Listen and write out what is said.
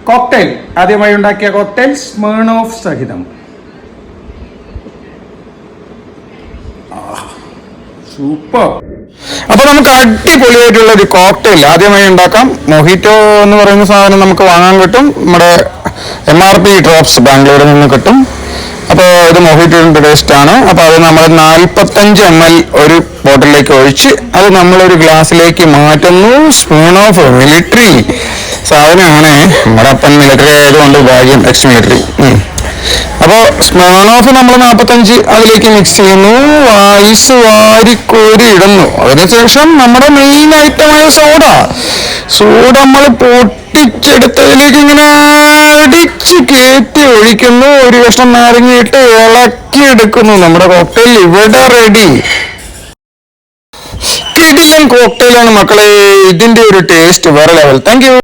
Cocktail ആദ്യമായി ഉണ്ടാക്കിയ cocktail Smirnoff സഹിതം. സൂപ്പർ. അപ്പൊ നമുക്ക് അടിപൊളിയായിട്ടുള്ള ഒരു കോക്ടെയിൽ ആദ്യമായി ഉണ്ടാക്കാം. മൊഹിറ്റോ എന്ന് പറയുന്ന സാധനം നമുക്ക് വാങ്ങാൻ കിട്ടും. നമ്മുടെ MRP ഡ്രോപ്സ് ബാംഗ്ലൂരിൽ നിന്ന് കിട്ടും. അപ്പോൾ ഇത് മൊഹിറ്റോയുടെ ടേസ്റ്റ് ആണ്. അപ്പോൾ അത് നമ്മൾ 45 ml ഒരു ബോട്ടിലേക്ക് ഒഴിച്ച് അത് നമ്മളൊരു ഗ്ലാസ്സിലേക്ക് മാറ്റുന്നു. സ്പൂൺ മിലിറ്ററി സാധനമാണ്. നമ്മുടെ അപ്പം മിലിറ്ററി ആയതുകൊണ്ട് ഭാഗ്യം, എക്സ് മിലിറ്ററി. അപ്പോൾ സ്മോൺ നമ്മൾ 45 അതിലേക്ക് മിക്സ് ചെയ്യുന്നു. ഐസ് വാരിക്കോരി ഇടുന്നു. അതിനുശേഷം നമ്മുടെ മെയിൻ ഐറ്റമായ സോഡ നമ്മൾ പൊട്ടിച്ചെടുത്തതിലേക്ക് ഇങ്ങനെ അടിച്ച് കയറ്റി ഒഴിക്കുന്നു. ഒരു കഷ്ണം നാരങ്ങയിട്ട് ഇളക്കിയെടുക്കുന്നു. നമ്മുടെ കോക്ടെയിൽ ഇവിടെ റെഡി. കിടിലൻ കോക്ടെയിലാണ് മക്കളെ. ഇതിന്റെ ഒരു ടേസ്റ്റ് വേറെ ലെവൽ. Thank you.